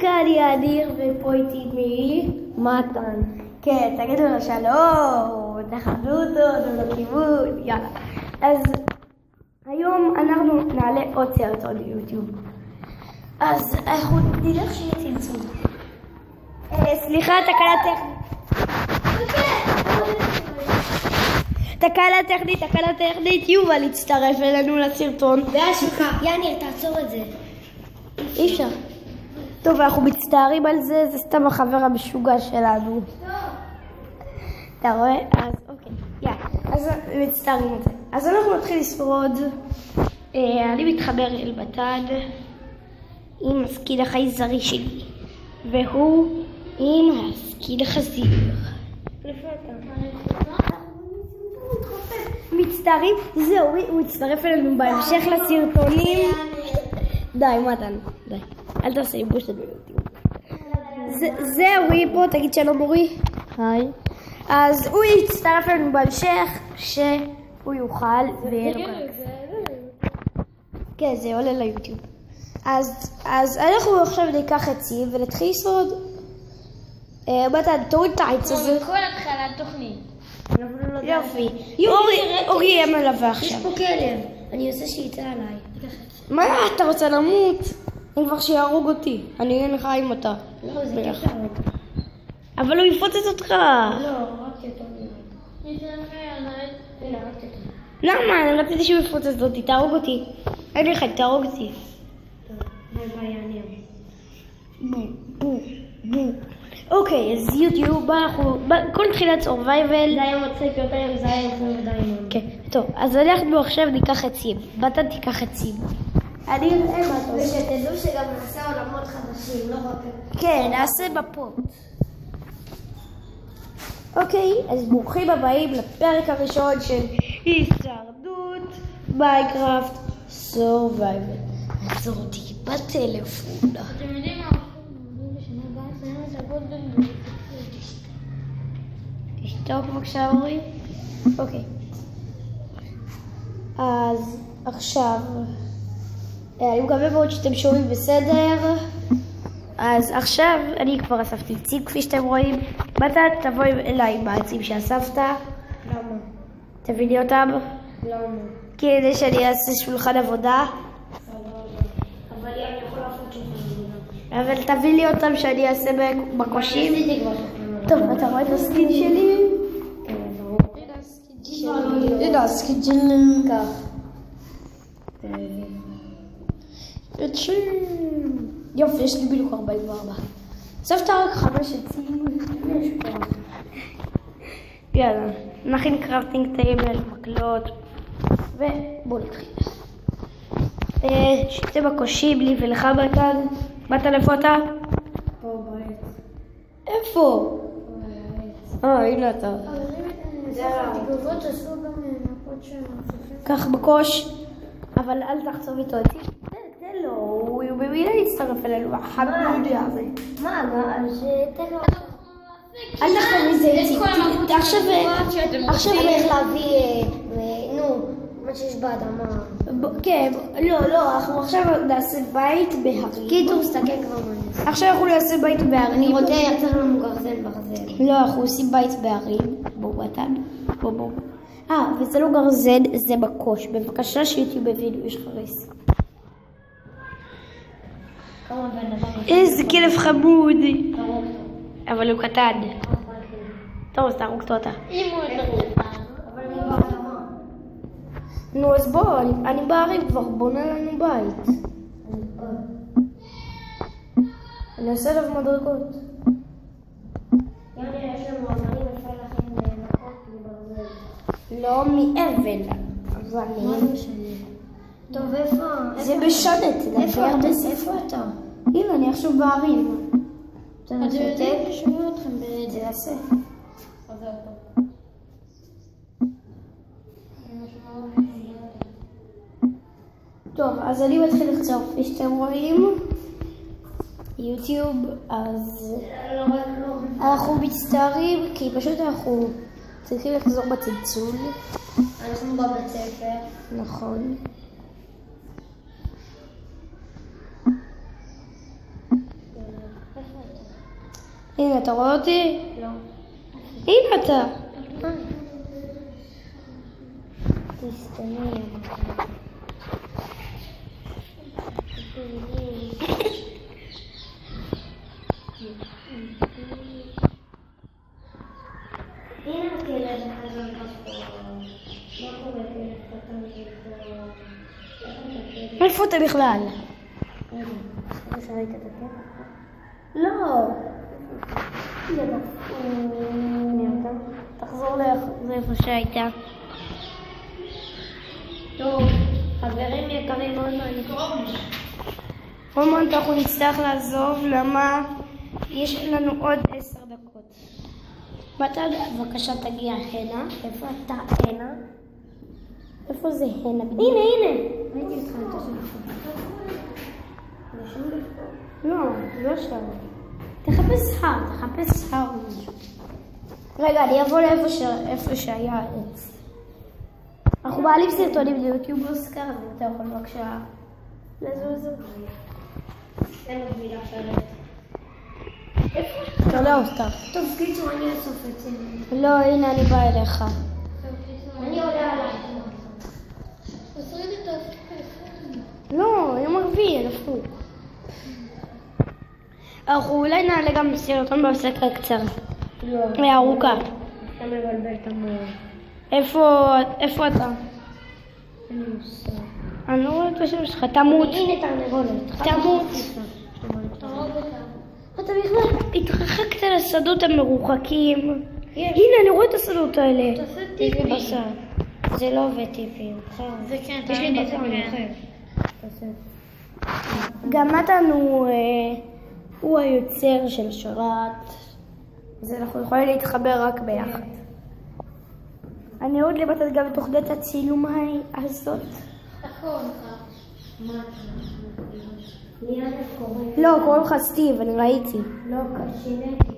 כאן יאדיר ופה איתי מי? מתן. כן, תגידו לו שלום, תכבדו אותו, תנו לו כיוון, יאללה. אז היום אנחנו נעלה עוד סרטון ביוטיוב. אז אנחנו נלך שיהיה צמצום. סליחה, תקלה טכנית. תקלה טכנית, יובל הצטרף אלינו לסרטון. יניר, תעצור את זה. אי אפשר. טוב, אנחנו מצטערים על זה, זה סתם החבר המשוגע שלנו. אתה רואה? אז אוקיי, אז מצטערים על זה. אז אנחנו נתחיל לשרוד. אני מתחבר אל בטד עם הסקיל החייזרי שלי, והוא עם הסקיל החזיר. מצטערים, זהו, הוא מצטרף אלינו בהמשך לסרטונים. די, מתן, די. אל תעשה לי בושת ביוטיוב. זה אורי פה, תגיד שלום אורי. היי. אז הוא יצטרף אלינו בהמשך, שהוא יוכל כן, זה עולה ליוטיוב. אז אנחנו עכשיו ניקח עצים ונתחיל לשרוד. מתן, תוריד את העץ הזה. כל התחלת תוכנית. יופי. אורי יהיה מלווה עכשיו. יש פה כלב. אני עושה שיצא עליי. מה אתה רוצה למות? אני כבר שיהרוג אותי. אני אהיה לך עם אותה. לא, זה כיף להרוג. אבל הוא יפוצץ אותך. לא, רק יותר נראה. למה? אני רציתי שהוא יפוצץ אותי. תהרוג אותי. אין לך, תהרוג אותי. ביי ביי, יניר. בו. אוקיי, אז יוטיוב, כל תחילת סורווייבל. די מצחיק יותר עם זין ודיימון. כן, טוב, אז אנחנו עכשיו ניקח עצים. בטן תיקח עצים. אני אראה מה אתה עושה. ושתדעו שגם נעשה עולמות חדשים, לא רק... כן, נעשה בפות. אוקיי, אז ברוכים הבאים לפרק הראשון של הישרדות מיינקראפט סורווייבל. עצור אותי בטלפון. אתם יודעים מה? תשתוק בבקשה אורי. אוקיי. אז עכשיו, אני מקווה מאוד שאתם שומעים בסדר. אז עכשיו אני כבר אספתי עצים כפי שאתם רואים. מתן, תבואי אליי עם העצים שאספת. למה? תביא לי אותם. למה? כדי שאני אעשה שולחן עבודה. אבל אני יכול לעשות שולחן עבודה. אבל תביא לי אותם שאני אעשה בקושים. עשיתי כבר. טוב, אתה רואה את הסקין שלי? כן, ברור. הנה הסקין שלי. כך. יופי, יש לי בדיוק 44. סבתא רק 5 עצים. יאללה, נכין קראפטינג טייבל, מקלות, ובואו נתחיל. שתי בקושים לי ולך מתן. מתן, איפה אתה? פה בית. איפה? הנה אתה. זה התגובות עשו גם מפות של המפופים. קח בקוש, אבל אל תחצוב איתו עצים. תן לו, הוא במילה יצטרף אלינו, החמודי הזה. מה, אז תן לו... אל תחתום איזה עצים. עכשיו צריך להביא, נו, מה שיש באדמה. כן, לא, אנחנו עכשיו נעשה בית בהרים. קיצור, תסתכל כבר מה נעשה. עכשיו אנחנו נעשה בית בהרים. אני רוצה לייצר לנו ברזל. לא, אנחנו עושים בית בהרים. בואו מתן. בואו. וזה לא גרזן, זה בקוש. בבקשה שיוטיוב הבינו, יש חריס. איזה כלב חמוד. אבל הוא קטן. טוב, אז תהרוג אותה. נו, אז בוא, אני בערים כבר, בונה לנו בית. אני אעשה עליו מדרגות. יש לנו אמנים מפלחים לנקות מברזל. לא מאבן, אבל מה זה משנה? טוב, איפה? זה משנה, איפה אתה? הנה, אני עכשיו בערים. אתה יודעים לשמוע אתכם זה יעשה. טוב, אז אני מתחיל לחצור, כפי שאתם רואים, יוטיוב, אז אנחנו מצטערים, כי פשוט אנחנו צריכים לחזור בצלצול. אנחנו בבית ספר. נכון. הנה, אתה רואה אותי? לא. הנה אתה. תסתמי. איפה אתה בכלל? לא. תחזור לאיפה שהייתה. טוב, חברים יקרים, מאוד מעניין. עוד מעט אנחנו נצטרך לעזוב, למה יש לנו עוד 10 דקות. בטל, בבקשה תגיע הנה. איפה אתה הנה? איפה זה הנה? הנה. הייתי איתך את השם. לא, לא שם. תחפש הר. רגע, אני אבוא לאיפה שהיה העץ. אנחנו מעלים סרטונים ליוטיוב אוסקר, אז אתה יכול בבקשה לזוז. אין עוד מילה אחרת. תודה אוסקר. טוב, קיצור, אני אסוף את זה. לא, הנה אני באה אליך. אני עולה עליי. תשריד את הסוף. לא, יום רביעי, אלפו. אנחנו אולי נעלה גם סרטון בהפסקה קצרה. לא. ארוכה. אתה מבלבל את המוח. איפה אתה? אין לי מושג. אני לא רואה את השם שלך, תמות. הנה תרנגולת. תמות. תרוג אותה. אתה בכלל התרחקת לשדות המרוחקים. הנה, אני רואה את השדות האלה. תעשה יש טיפים. לי בשר. זה לא עובד טיפים. זה כן, יש לי בשר, אני כן. אוכל. גם מתן הוא היוצר של שרת, אז אנחנו יכולים להתחבר רק ביחד. אני עוד לבטת גם תוכנית הצילום הזאת. נכון. לא, קוראים לך סטיב, אני ראיתי. לא, שיניתי.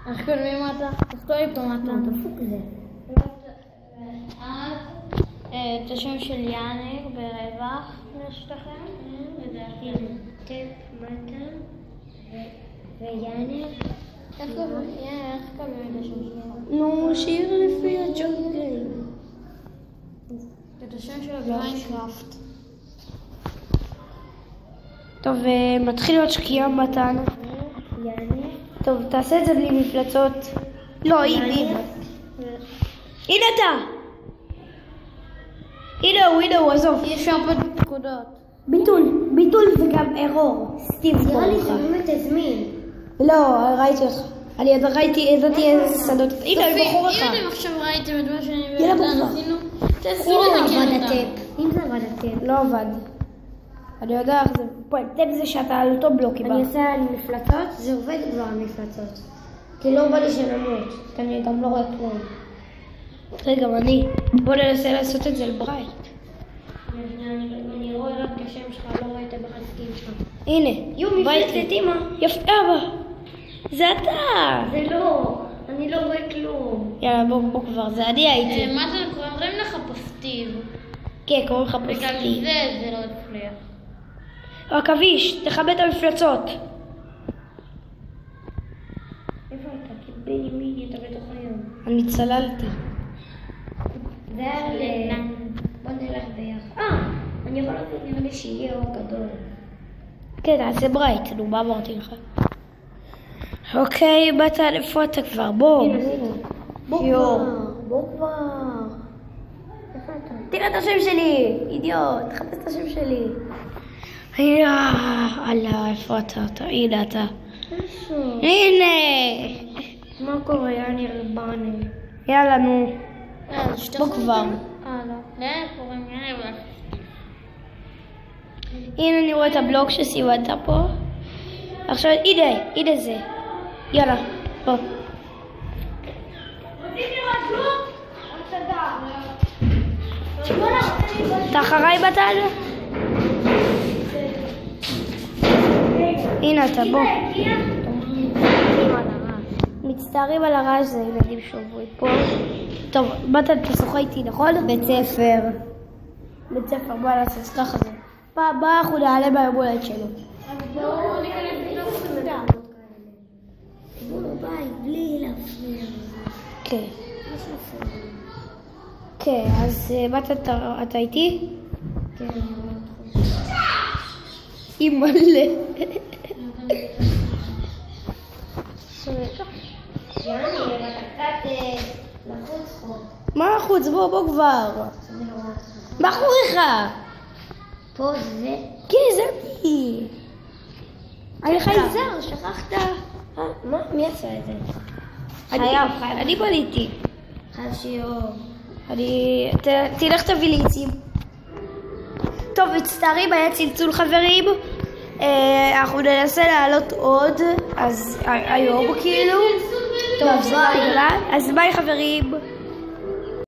איך קוראים אתה? תכתוב לי פה מתן. דפוק זה. את השם של יאנר ברווח יש לכם? לדעתי טפ מתן ויאנר. איך קוראים את השם שלך? נו, שיר לפי הג'ונגל. את השם של מיינקראפט. טוב, מתחיל להיות שקיעה מתן. יאנר. טוב, תעשה את זה בלי מפלצות. לא, הנה אתה! הנה הוא, עזוב. יש הרבה פקודות. ביטול וגם ארור. סטיב נראה לי קוראים לך. שמים את הזמין. לא, ראיתי אותך. אני ידעתי איזה שדות. הנה, הוא בחור לך. אם אתם עכשיו ראיתם את מה שאני יאללה, ואתה בחור. עשינו, אם תעשו זה לתקן עבד אותה. הטפ. אם זה עבד הטפ. לא עבד. אני יודע איך זה. טפ זה שאתה על אותו בלוק אני קיבל. עושה על מפלצות, זה עובד כבר על מפלצות. כי לא בא לי שנמות. אני גם לא רואה כלום. רגע, גם אני. בוא ננסה לעשות את זה לברייט. אני רואה רק את השם שלך, לא רואה את הבחצקים שלך. הנה. יו, ברייט. מפלצת אמא. יפה, אבא. זה אתה. זה לא, אני לא רואה כלום. יאללה, בוא כבר. זה אני הייתי. מה זה קוראים לך פה סטיב? כן, קוראים לך בגלל פסטי. זה לא הצליח. עכביש, תכבד את המפלצות. איפה אתה? קיבלי מי אתה בתוך היום. אני צללתי. זה על... בוא נלך ביחד. אני יכול לעשות נראה לי שיהיה אור גדול. כן, תעשה ברייט. נו, מה אמרתי לך? אוקיי, באת איפה אתה כבר? בוא. יו. בוא כבר. איפה אתה? תראה את השם שלי, אידיוט. תחפש את השם שלי. אללה, איפה אתה? הנה אתה. איפה? הנה. מה קורה? יאני רבני. יאללה, נו. בוא כבר. לא. לאן קוראים יאללה? הנה אני רואה את הבלוק שסיוודת פה. עכשיו, הנה זה. יאללה, בוא. אתה אחריי בצד? הנה אתה, בוא. מצטערים על הרעש, זה ילדים שעוברים פה. טוב, באת, אתה שוחה איתי, נכון? בית ספר. בית ספר, בוא נעשה ככה זה. פעם הבאה אנחנו נעלה ביום הולדת שלו. אוקיי, אז בת אתה איתי? כן, אני רואה אותך. היא מלא. יאני, אתה קצת לחוץ פה. מה החוץ? בוא כבר. אני רואה אותך. מה אחוריך? פה זה... כן, זה אני. אני חייזר, שכחת? מה? מי עשה את זה? חייב. אני בניתי. חייב שיהיה אור. תלך תביא לי עצים. טוב, מצטערים, היה צלצול חברים. אנחנו ננסה לעלות עוד, אז היום כאילו. טוב, ביי. אז ביי חברים.